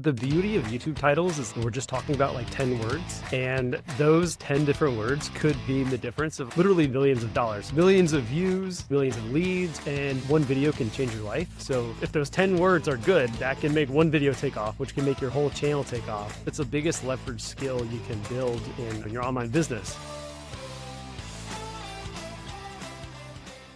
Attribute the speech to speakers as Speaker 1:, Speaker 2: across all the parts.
Speaker 1: The beauty of YouTube titles is we're just talking about like 10 words, and those 10 different words could be the difference of literally millions of dollars, millions of views, millions of leads, and one video can change your life. So if those 10 words are good, that can make one video take off, which can make your whole channel take off. It's the biggest leverage skill you can build in your online business.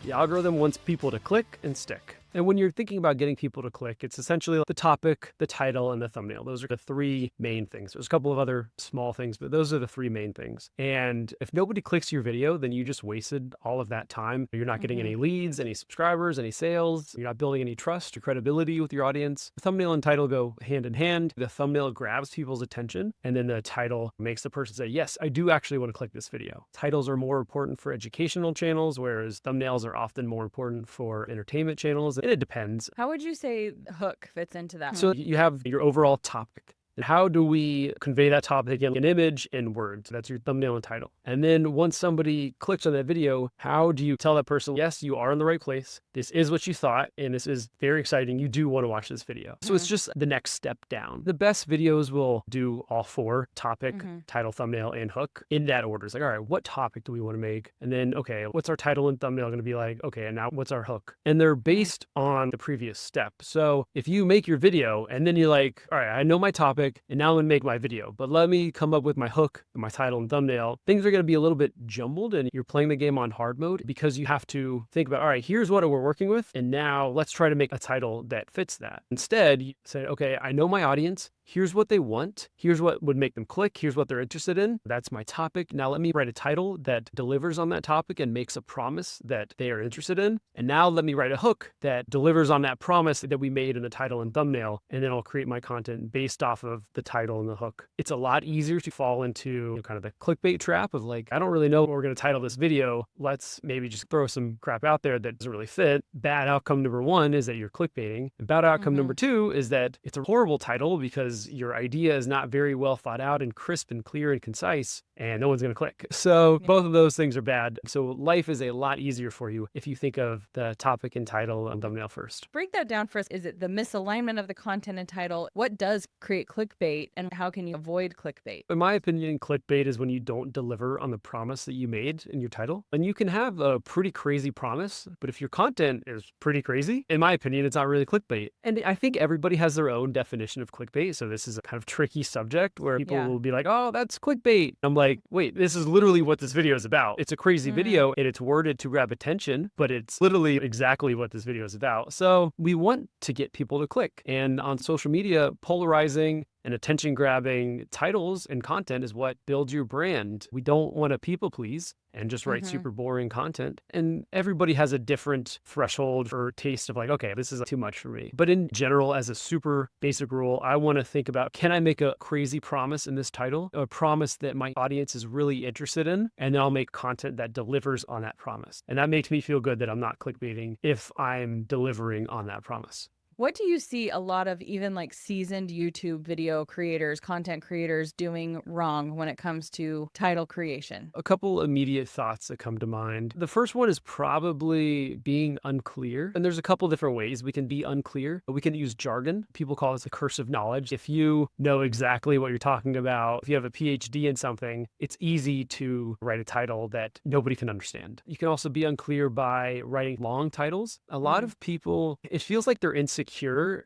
Speaker 1: The algorithm wants people to click and stick. And when you're thinking about getting people to click, it's essentially the topic, the title, and the thumbnail. Those are the three main things. There's a couple of other small things, but those are the three main things. And if nobody clicks your video, then you just wasted all of that time. You're not getting any leads, any subscribers, any sales. You're not building any trust or credibility with your audience. The thumbnail and title go hand in hand. The thumbnail grabs people's attention, and then the title makes the person say, yes, I do actually want to click this video. Titles are more important for educational channels, whereas thumbnails are often more important for entertainment channels. And it depends.
Speaker 2: How would you say hook fits into that?
Speaker 1: So you have your overall topic. And how do we convey that topic in an image and words? That's your thumbnail and title. And then once somebody clicks on that video, how do you tell that person, yes, you are in the right place. This is what you thought, and this is very exciting. You do want to watch this video. So it's just the next step down. The best videos will do all four: topic, title, thumbnail, and hook in that order. It's like, all right, what topic do we want to make? And then, okay, what's our title and thumbnail going to be like? Okay, and now what's our hook? And they're based on the previous step. So if you make your video and then you're like, all right, I know my topic, and now I'm gonna make my video, but let me come up with my hook, my title and thumbnail. Things are gonna be a little bit jumbled, and you're playing the game on hard mode because you have to think about, all right, here's what we're working with, and now let's try to make a title that fits that. Instead, you say, okay, I know my audience. Here's what they want. Here's what would make them click. Here's what they're interested in. That's my topic. Now let me write a title that delivers on that topic and makes a promise that they are interested in. And now let me write a hook that delivers on that promise that we made in the title and thumbnail. And then I'll create my content based off of the title and the hook. It's a lot easier to fall into kind of the clickbait trap of like, I don't really know what we're going to title this video. Let's maybe just throw some crap out there that doesn't really fit. Bad outcome number one is that you're clickbaiting. And bad outcome number two is that it's a horrible title because your idea is not very well thought out and crisp and clear and concise, and no one's going to click. So both of those things are bad. So life is a lot easier for you if you think of the topic and title and thumbnail first.
Speaker 2: Break that down for us. Is it the misalignment of the content and title? What does create clickbait, and how can you avoid clickbait?
Speaker 1: In my opinion, clickbait is when you don't deliver on the promise that you made in your title. And you can have a pretty crazy promise, but if your content is pretty crazy, in my opinion, it's not really clickbait. And I think everybody has their own definition of clickbait. So this is a kind of tricky subject where people will be like, oh, that's clickbait. I'm like, wait, this is literally what this video is about. It's a crazy video and it's worded to grab attention, but it's literally exactly what this video is about. So we want to get people to click. And on social media, polarizing and attention-grabbing titles and content is what builds your brand. We don't want to people please and just write super boring content. And everybody has a different threshold or taste of like, okay, this is too much for me. But in general, as a super basic rule, I want to think about, can I make a crazy promise in this title? A promise that my audience is really interested in, and then I'll make content that delivers on that promise. And that makes me feel good that I'm not clickbaiting if I'm delivering on that promise.
Speaker 2: What do you see a lot of even like seasoned YouTube video creators, content creators doing wrong when it comes to title creation?
Speaker 1: A couple immediate thoughts that come to mind. The first one is probably being unclear. And there's a couple different ways we can be unclear. We can use jargon. People call this a curse of knowledge. If you know exactly what you're talking about, if you have a PhD in something, it's easy to write a title that nobody can understand. You can also be unclear by writing long titles. A lot of people, it feels like they're insecure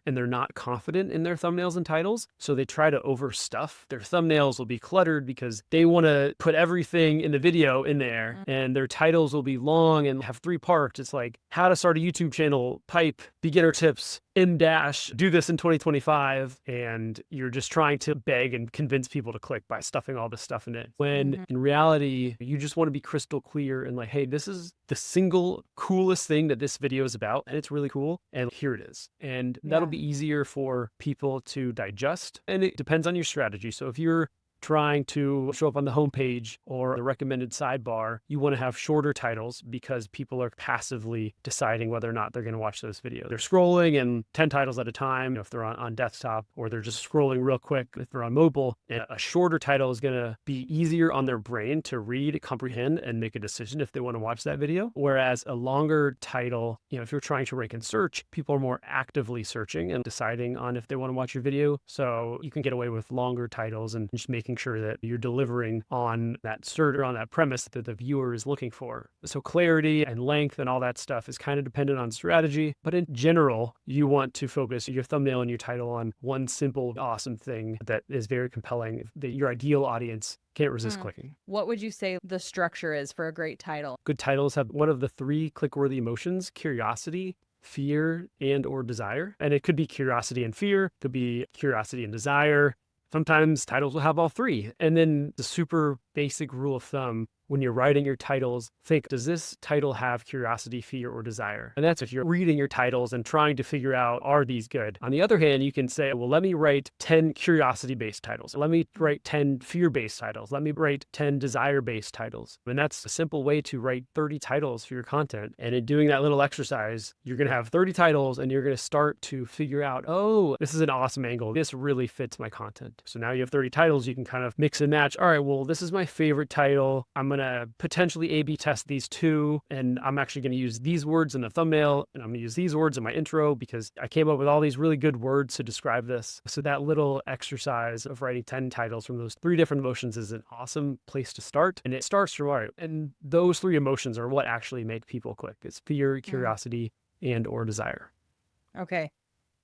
Speaker 1: and they're not confident in their thumbnails and titles. So they try to overstuff. Their thumbnails will be cluttered because they want to put everything in the video in there, and their titles will be long and have 3 parts. It's like how to start a YouTube channel, pipe, beginner tips, do this in 2025, and you're just trying to beg and convince people to click by stuffing all this stuff in it. When in reality, you just want to be crystal clear and like, hey, this is the single coolest thing that this video is about, and it's really cool, and here it is. And that'll be easier for people to digest, and it depends on your strategy. So if you're trying to show up on the homepage or the recommended sidebar, you want to have shorter titles because people are passively deciding whether or not they're going to watch those videos. They're scrolling and 10 titles at a time if they're on desktop, or they're just scrolling real quick if they're on mobile. And a shorter title is going to be easier on their brain to read, comprehend, and make a decision if they want to watch that video. Whereas a longer title, if you're trying to rank in search, people are more actively searching and deciding on if they want to watch your video. So you can get away with longer titles and just making sure that you're delivering on that search or on that premise that the viewer is looking for. So clarity and length and all that stuff is kind of dependent on strategy. But in general, you want to focus your thumbnail and your title on one simple, awesome thing that is very compelling that your ideal audience can't resist clicking.
Speaker 2: What would you say the structure is for a great title?
Speaker 1: Good titles have one of the 3 click-worthy emotions: curiosity, fear, and or desire. And it could be curiosity and fear, could be curiosity and desire. Sometimes titles will have all 3. And then the super basic rule of thumb, when you're writing your titles, think, does this title have curiosity, fear, or desire? And that's if you're reading your titles and trying to figure out, are these good? On the other hand, you can say, well, let me write 10 curiosity-based titles. Let me write 10 fear-based titles. Let me write 10 desire-based titles. And that's a simple way to write 30 titles for your content. And in doing that little exercise, you're going to have 30 titles and you're going to start to figure out, oh, this is an awesome angle. This really fits my content. So now you have 30 titles, you can kind of mix and match. All right, well, this is my favorite title. I'm going to potentially A/B test these 2, and I'm actually going to use these words in the thumbnail, and I'm going to use these words in my intro because I came up with all these really good words to describe this. So that little exercise of writing 10 titles from those 3 different emotions is an awesome place to start. And it starts from, all right, and those 3 emotions are what actually make people click. It's fear, curiosity, and or desire.
Speaker 2: Okay.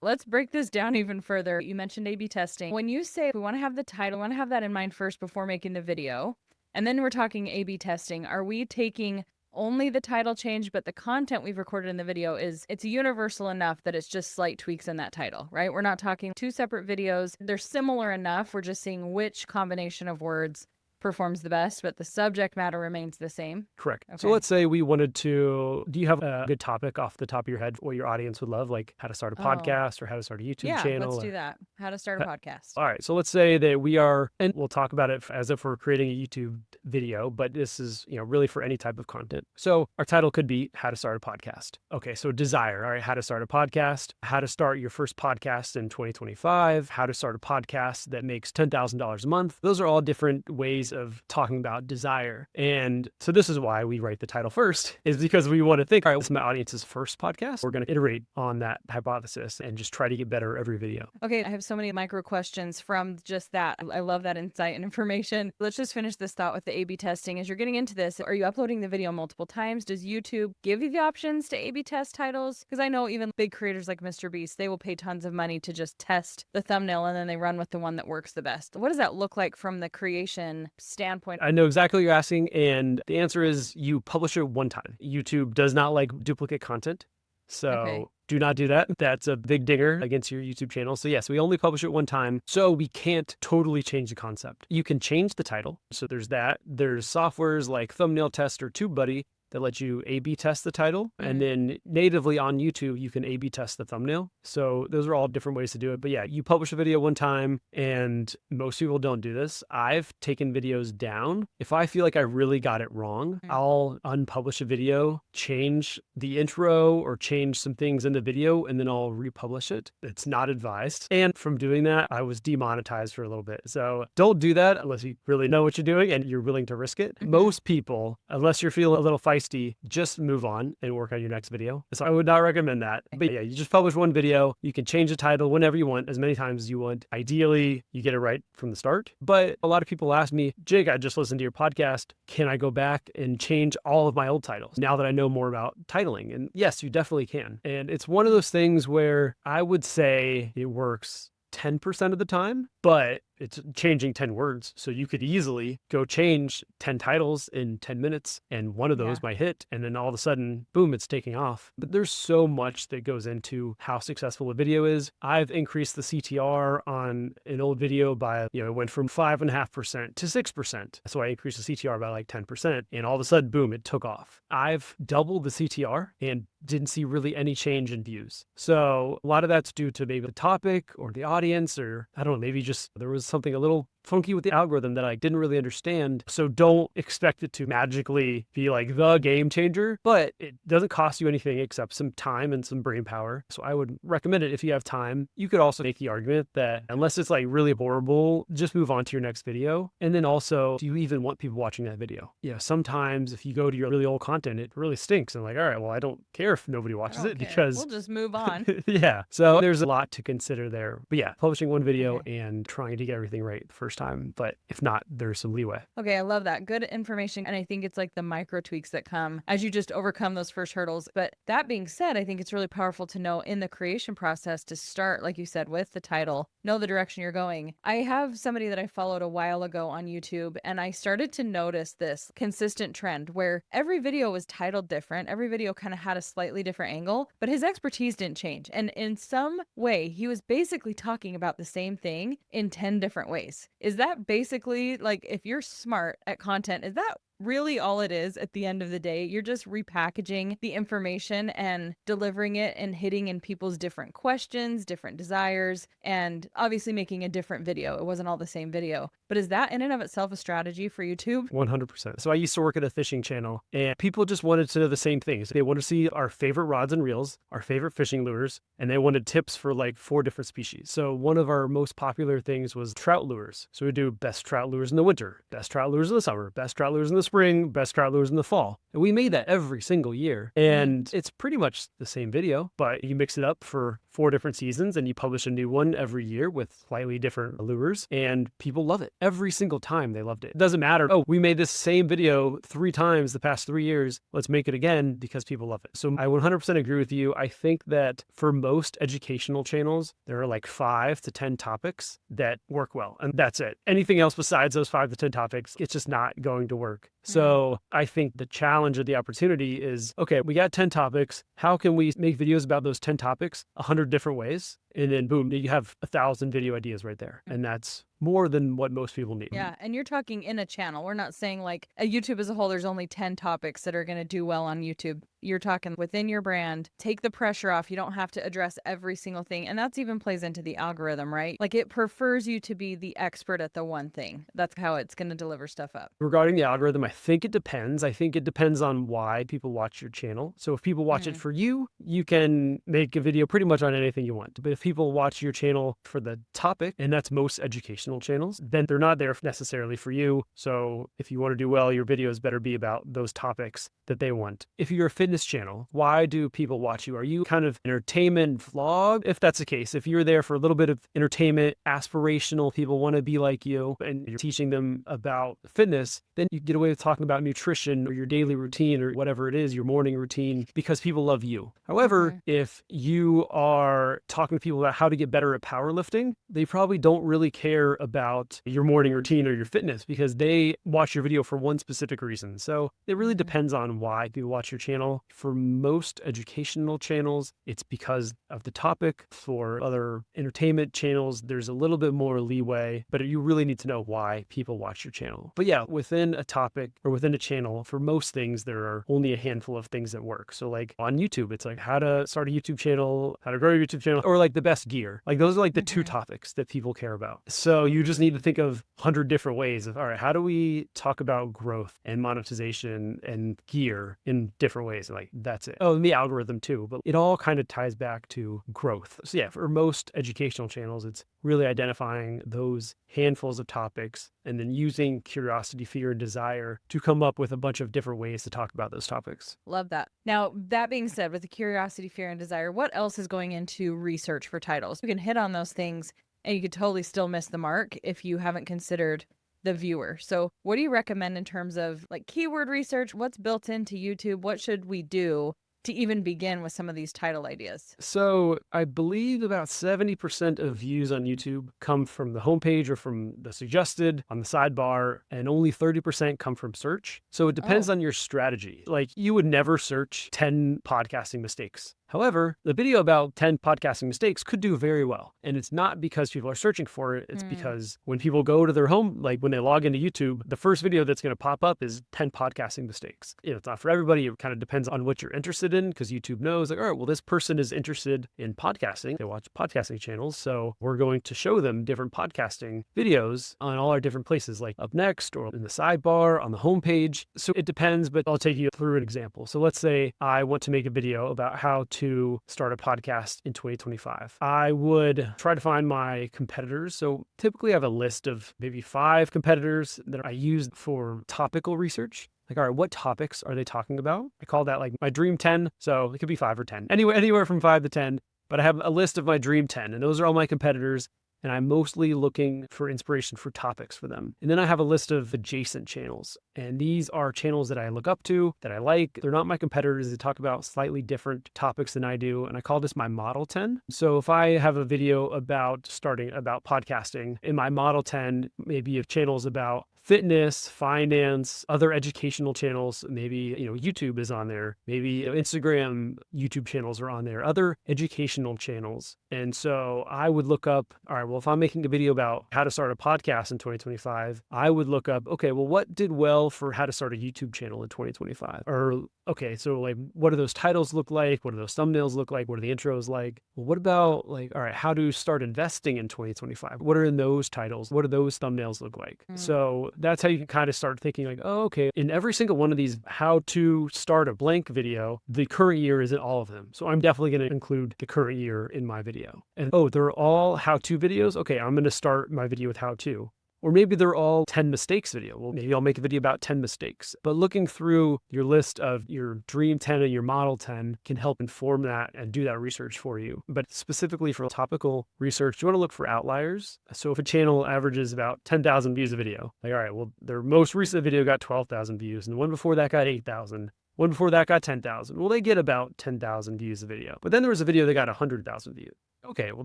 Speaker 2: Let's break this down even further. You mentioned A/B testing. When you say we want to have the title, we want to have that in mind first before making the video, and then we're talking A/B testing, are we taking only the title change, but the content we've recorded in the video it's universal enough that it's just slight tweaks in that title, right? We're not talking 2 separate videos. They're similar enough. We're just seeing which combination of words performs the best, but the subject matter remains the same.
Speaker 1: Correct.
Speaker 2: Okay.
Speaker 1: So let's say we wanted to, do you have a good topic off the top of your head what your audience would love, like how to start a podcast or how to start a YouTube channel?
Speaker 2: Yeah, let's do that. How to start a podcast.
Speaker 1: All right. So let's say that we are, and we'll talk about it as if we're creating a YouTube video, but this is, really for any type of content. So our title could be how to start a podcast. Okay. So desire. All right. How to start a podcast, how to start your first podcast in 2025, how to start a podcast that makes $10,000 a month. Those are all different ways of talking about desire. And so this is why we write the title first, is because we want to think, all right, this is my audience's first podcast. We're going to iterate on that hypothesis and just try to get better every video.
Speaker 2: Okay, I have so many micro questions from just that. I love that insight and information. Let's just finish this thought with the A/B testing. As you're getting into this, are you uploading the video multiple times? Does YouTube give you the options to A/B test titles? Because I know even big creators like Mr. Beast, they will pay tons of money to just test the thumbnail and then they run with the one that works the best. What does that look like from the creation standpoint?
Speaker 1: I know exactly what you're asking, and the answer is you publish it one time. YouTube does not like duplicate content, so do not do that. That's a big dinger against your YouTube channel. So yes, we only publish it one time, so we can't totally change the concept. You can change the title, so there's that. There's softwares like Thumbnail Test or TubeBuddy that let you A/B test the title. And then natively on YouTube, you can A/B test the thumbnail. So those are all different ways to do it. But yeah, you publish a video one time, and most people don't do this. I've taken videos down. If I feel like I really got it wrong, I'll unpublish a video, change the intro or change some things in the video, and then I'll republish it. It's not advised. And from doing that, I was demonetized for a little bit. So don't do that unless you really know what you're doing and you're willing to risk it. Most people, unless you're feeling a little feisty, just move on and work on your next video. So I would not recommend that. But yeah, you just publish one video. You can change the title whenever you want, as many times as you want. Ideally, you get it right from the start. But a lot of people ask me, Jake, I just listened to your podcast. Can I go back and change all of my old titles now that I know more about titling? And yes, you definitely can. And it's one of those things where I would say it works 10% of the time, but it's changing 10 words. So you could easily go change 10 titles in 10 minutes and one of those might hit. And then all of a sudden, boom, it's taking off. But there's so much that goes into how successful a video is. I've increased the CTR on an old video by, it went from 5.5% to 6%. So I increased the CTR by like 10%. And all of a sudden, boom, it took off. I've doubled the CTR and didn't see really any change in views. So a lot of that's due to maybe the topic or the audience, or I don't know, maybe just there was something a little funky with the algorithm that I didn't really understand. So don't expect it to magically be like the game changer, but it doesn't cost you anything except some time and some brain power. So I would recommend it if you have time. You could also make the argument that unless it's like really horrible, just move on to your next video. And then also, do you even want people watching that video? Yeah, sometimes if you go to your really old content, it really stinks. And like, all right, well, I don't care if nobody watches it because
Speaker 2: we'll just move on.
Speaker 1: yeah. So there's a lot to consider there. But yeah, publishing one video and trying to get everything right the first time. But if not, there's some leeway.
Speaker 2: Okay, I love that. Good information. And I think it's like the micro tweaks that come as you just overcome those first hurdles. But that being said, I think it's really powerful to know in the creation process to start, like you said, with the title, know the direction you're going. I have somebody that I followed a while ago on YouTube, and I started to notice this consistent trend where every video was titled different. Every video kind of had a slightly different angle, but his expertise didn't change. And in some way, he was basically talking about the same thing in 10 different ways. Is that basically like, if you're smart at content, is that really all it is at the end of the day? You're just repackaging the information and delivering it and hitting in people's different questions, different desires, and obviously making a different video. It wasn't all the same video. But is that in and of itself a strategy for YouTube?
Speaker 1: 100%. So I used to work at a fishing channel, and people just wanted to know the same things. They wanted to see our favorite rods and reels, our favorite fishing lures, and they wanted tips for like 4 different species. So one of our most popular things was trout lures. So we do best trout lures in the winter, best trout lures in the summer, best trout lures in the spring, best trout lures in the fall. And we made that every single year. And it's pretty much the same video, but you mix it up for 4 different seasons and you publish a new one every year with slightly different lures, and people love it. Every single time they loved it. It doesn't matter, oh, we made this same video 3 times the past 3 years, let's make it again because people love it. So I 100% agree with you. I think that for most educational channels, there are like 5 to 10 topics that work well, and that's it. Anything else besides those 5 to 10 topics, it's just not going to work. So I think the challenge or the opportunity is, okay, we got 10 topics. How can we make videos about those 10 topics 100 different ways? And then boom, you have 1,000 video ideas right there. And that's more than what most people need.
Speaker 2: Yeah. And you're talking in a channel. We're not saying like a YouTube as a whole, there's only 10 topics that are going to do well on YouTube. You're talking within your brand, take the pressure off. You don't have to address every single thing. And that's even plays into the algorithm, right? Like it prefers you to be the expert at the one thing. That's how it's going to deliver stuff up.
Speaker 1: Regarding the algorithm, I think it depends. I think it depends on why people watch your channel. So if people watch it for you, you can make a video pretty much on anything you want. But if people watch your channel for the topic, and that's most educational channels, then they're not there necessarily for you. So if you want to do well, your videos better be about those topics that they want. If you're a fitness channel, why do people watch you? Are you kind of entertainment vlog? If that's the case, if you're there for a little bit of entertainment, aspirational, people want to be like you, and you're teaching them about fitness, then you get away with talking about nutrition or your daily routine or whatever it is, your morning routine, because people love you. However, if you are talking to people about how to get better at powerlifting, they probably don't really care about your morning routine or your fitness because they watch your video for one specific reason. So it really depends on why people watch your channel. For most educational channels, it's because of the topic. For other entertainment channels, there's a little bit more leeway, but you really need to know why people watch your channel. But yeah, within a topic or within a channel, for most things, there are only a handful of things that work. So like on YouTube, it's like how to start a YouTube channel, how to grow your YouTube channel, or like the best gear. Like those are like the 2 topics that people care about. So you just need to think of 100 different ways of, all right, how do we talk about growth and monetization and gear in different ways? Like that's it. Oh, and the algorithm too, but it all kind of ties back to growth. So yeah, for most educational channels, it's really identifying those handfuls of topics and then using curiosity, fear, and desire to come up with a bunch of different ways to talk about those topics.
Speaker 2: Love that. Now, that being said, with the curiosity, fear, and desire, what else is going into research for titles? You can hit on those things and you could totally still miss the mark if you haven't considered the viewer. So what do you recommend in terms of like keyword research? What's built into YouTube? What should we do to even begin with some of these title ideas?
Speaker 1: So I believe about 70% of views on YouTube come from the homepage or from the suggested on the sidebar, and only 30% come from search. So it depends on your strategy. Like you would never search 10 podcasting mistakes. However, the video about 10 podcasting mistakes could do very well. And it's not because people are searching for it. It's because when people go to their home, like when they log into YouTube, the first video that's going to pop up is 10 podcasting mistakes. It's not for everybody. It kind of depends on what you're interested in, because YouTube knows, like, all right, well, this person is interested in podcasting. They watch podcasting channels. So we're going to show them different podcasting videos on all our different places, like up next or in the sidebar, on the homepage. So it depends, but I'll take you through an example. So let's say I want to make a video about how to start a podcast in 2025. I would try to find my competitors. So typically I have a list of maybe 5 competitors that I use for topical research. Like, all right, what topics are they talking about? I call that like my dream 10. So it could be 5 or 10. Anywhere from 5 to 10. But I have a list of my dream 10, and those are all my competitors. And I'm mostly looking for inspiration for topics for them. And then I have a list of adjacent channels. And these are channels that I look up to, that I like. They're not my competitors. They talk about slightly different topics than I do. And I call this my Model 10. So if I have a video about podcasting, in my Model 10, maybe of channels about fitness, finance, other educational channels, maybe, YouTube is on there. Maybe Instagram, YouTube channels are on there, other educational channels. And so I would look up, all right, well, if I'm making a video about how to start a podcast in 2025, I would look up, okay, well, what did well for how to start a YouTube channel in 2025? Or, okay, so like, what do those titles look like? What do those thumbnails look like? What are the intros like? Well, what about like, all right, how to start investing in 2025? What are in those titles? What do those thumbnails look like? So that's how you can kind of start thinking like, oh, okay, in every single one of these how to start a blank video, the current year is in all of them. So I'm definitely going to include the current year in my video. And oh, they're all how-to videos? Okay, I'm going to start my video with how-to. Or maybe they're all 10 mistakes video. Well, maybe I'll make a video about 10 mistakes. But looking through your list of your dream 10 and your model 10 can help inform that and do that research for you. But specifically for topical research, you want to look for outliers. So if a channel averages about 10,000 views a video, like, all right, well, their most recent video got 12,000 views, and the one before that got 8,000. One before that got 10,000. Well, they get about 10,000 views a video. But then there was a video that got 100,000 views. Okay, well,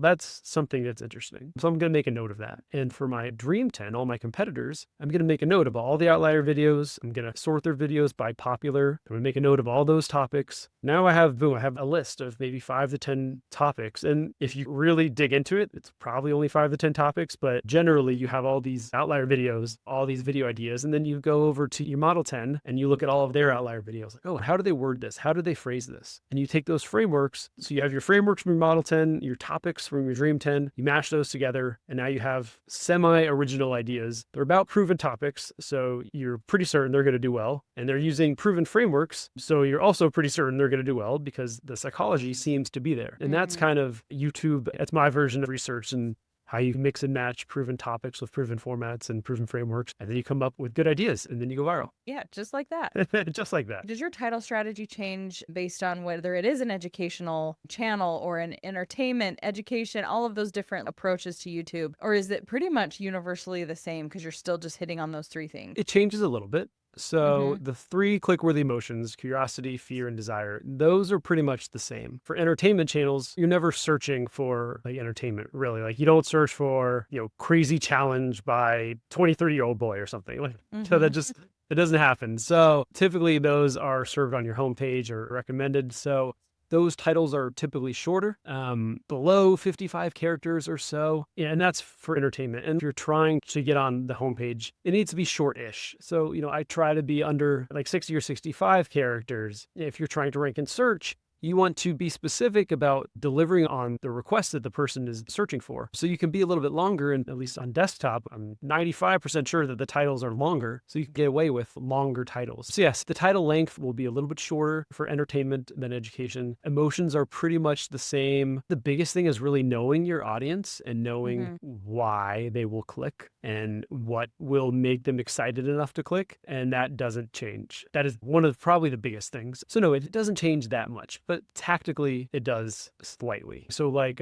Speaker 1: that's something that's interesting. So I'm going to make a note of that. And for my dream 10, all my competitors, I'm going to make a note of all the outlier videos. I'm going to sort their videos by popular. I'm going to make a note of all those topics. Now I have a list of maybe 5 to 10 topics. And if you really dig into it, it's probably only 5 to 10 topics, but generally you have all these outlier videos, all these video ideas, and then you go over to your Model 10 and you look at all of their outlier videos. Like, oh, how do they word this? How do they phrase this? And you take those frameworks. So you have your frameworks from your Model 10, your topics from your Dream 10, you mash those together, and now you have semi-original ideas. They're about proven topics, so you're pretty certain they're going to do well. And they're using proven frameworks, so you're also pretty certain they're going to do well because the psychology seems to be there. And that's kind of YouTube. That's my version of research and how you mix and match proven topics with proven formats and proven frameworks. And then you come up with good ideas and then you go viral.
Speaker 2: Yeah, just like that.
Speaker 1: Just like that.
Speaker 2: Does your title strategy change based on whether it is an educational channel or an entertainment, education, all of those different approaches to YouTube? Or is it pretty much universally the same because you're still just hitting on those 3 things?
Speaker 1: It changes a little bit. So the 3 clickworthy emotions, curiosity, fear, and desire, those are pretty much the same. For entertainment channels, you're never searching for like entertainment, really. Like you don't search for, crazy challenge by 23-year-old boy or something. Like, so it doesn't happen. So typically those are served on your homepage or recommended. So those titles are typically shorter, below 55 characters or so. Yeah, and that's for entertainment. And if you're trying to get on the homepage, it needs to be short-ish. So, I try to be under like 60 or 65 characters. If you're trying to rank in search, you want to be specific about delivering on the request that the person is searching for. So you can be a little bit longer, and at least on desktop, I'm 95% sure that the titles are longer, so you can get away with longer titles. So yes, the title length will be a little bit shorter for entertainment than education. Emotions are pretty much the same. The biggest thing is really knowing your audience and knowing why they will click and what will make them excited enough to click. And that doesn't change. That is one of probably the biggest things. So no, it doesn't change that much. But tactically, it does slightly. So like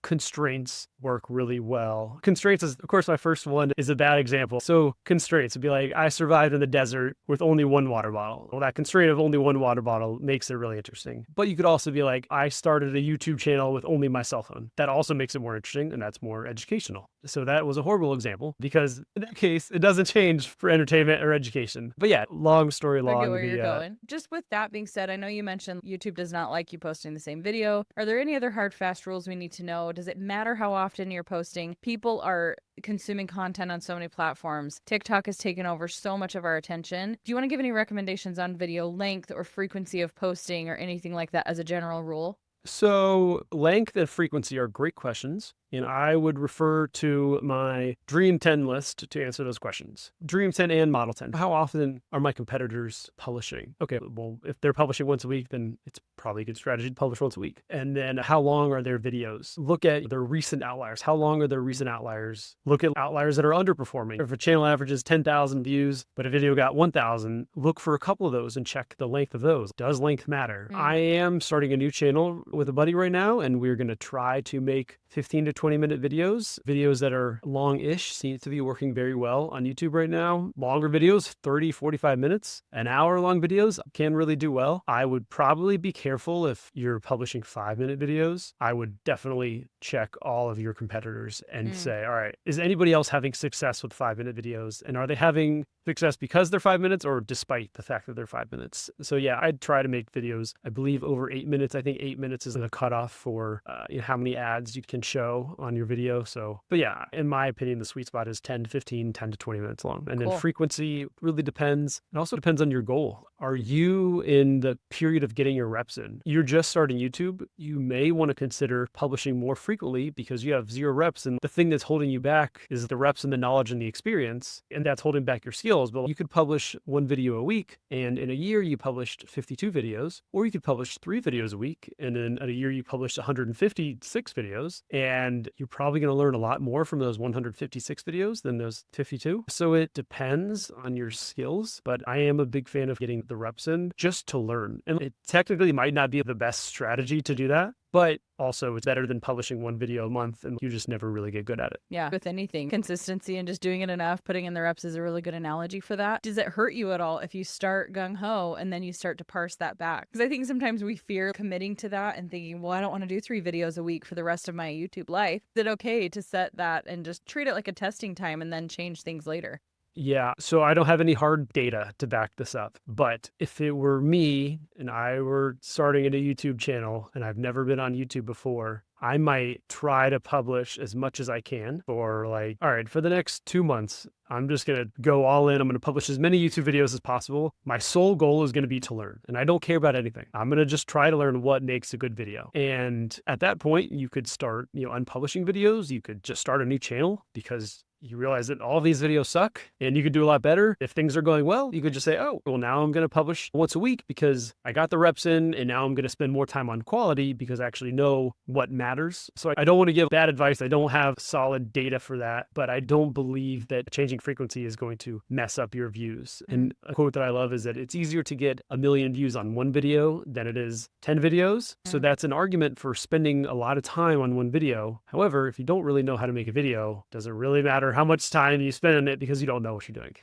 Speaker 1: constraints work really well. Constraints is, of course, my first one is a bad example. So constraints would be like, I survived in the desert with only 1 water bottle. Well, that constraint of only 1 water bottle makes it really interesting. But you could also be like, I started a YouTube channel with only my cell phone. That also makes it more interesting, and that's more educational. So that was a horrible example because in that case, it doesn't change for entertainment or education. But yeah, long story long.
Speaker 2: I get where you're going. Just with that being said, I know you mentioned YouTube does not not like you posting the same video. Are there any other hard, fast rules we need to know? Does it matter how often you're posting? People are consuming content on so many platforms. TikTok has taken over so much of our attention. Do you want to give any recommendations on video length or frequency of posting or anything like that as a general rule?
Speaker 1: So length and frequency are great questions. And I would refer to my Dream 10 list to answer those questions. Dream 10 and Model 10. How often are my competitors publishing? Okay, well, if they're publishing once a week, then it's probably a good strategy to publish once a week. And then how long are their videos? Look at their recent outliers. How long are their recent outliers? Look at outliers that are underperforming. If a channel averages 10,000 views, but a video got 1,000, look for a couple of those and check the length of those. Does length matter? I am starting a new channel with a buddy right now, and we're going to try to make 15 to 20-minute videos that are long-ish. Seem to be working very well on YouTube right now. Longer videos, 30, 45 minutes, an hour-long videos can really do well. I would probably be careful if you're publishing 5-minute videos. I would definitely check all of your competitors and say, all right, is anybody else having success with 5-minute videos? And are they having success because they're 5 minutes or despite the fact that they're 5 minutes? So yeah, I'd try to make videos, I believe, over 8 minutes. I think 8 minutes is the cutoff for how many ads you can show on your video. So, but yeah, in my opinion, the sweet spot is 10 to 15, 10 to 20 minutes long. And then frequency really depends. It also depends on your goal. Are you in the period of getting your reps in? You're just starting YouTube. You may want to consider publishing more frequently because you have 0 reps. And the thing that's holding you back is the reps and the knowledge and the experience. And that's holding back your skills. But you could publish 1 video a week. And in a year, you published 52 videos. Or you could publish 3 videos a week. And then in a year, you published 156 videos. And you're probably going to learn a lot more from those 156 videos than those 52. So it depends on your skills. But I am a big fan of getting the reps in just to learn. And it technically might not be the best strategy to do that, but also it's better than publishing 1 video a month and you just never really get good at it.
Speaker 2: Yeah, with anything, consistency and just doing it enough, putting in the reps is a really good analogy for that. Does it hurt you at all if you start gung-ho and then you start to parse that back? Because I think sometimes we fear committing to that and thinking, well, I don't want to do 3 videos a week for the rest of my YouTube life. Is it okay to set that and just treat it like a testing time and then change things later?
Speaker 1: Yeah, so I don't have any hard data to back this up, but if it were me and I were starting a YouTube channel and I've never been on YouTube before, I might try to publish as much as I can for all right, for the next 2 months, I'm just going to go all in. I'm going to publish as many YouTube videos as possible. My sole goal is going to be to learn, and I don't care about anything. I'm going to just try to learn what makes a good video. And at that point, you could start, unpublishing videos. You could just start a new channel because you realize that all of these videos suck and you could do a lot better. If things are going well, you could just say, oh, well, now I'm going to publish once a week because I got the reps in and now I'm going to spend more time on quality because I actually know what matters. So I don't want to give bad advice. I don't have solid data for that, but I don't believe that changing frequency is going to mess up your views. And a quote that I love is that it's easier to get 1 million views on 1 video than it is 10 videos. So that's an argument for spending a lot of time on 1 video. However, if you don't really know how to make a video, does it really matter how much time you spend on it because you don't know what you're doing?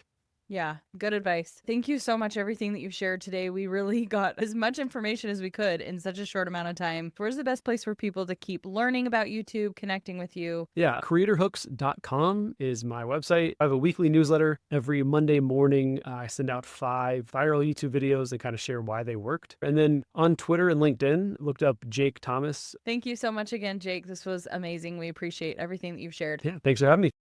Speaker 2: Yeah, good advice. Thank you so much, everything that you've shared today. We really got as much information as we could in such a short amount of time. Where's the best place for people to keep learning about YouTube, connecting with you?
Speaker 1: Yeah, creatorhooks.com is my website. I have a weekly newsletter. Every Monday morning, I send out 5 viral YouTube videos that kind of share why they worked. And then on Twitter and LinkedIn, looked up Jake Thomas.
Speaker 2: Thank you so much again, Jake. This was amazing. We appreciate everything that you've shared.
Speaker 1: Yeah, thanks for having me.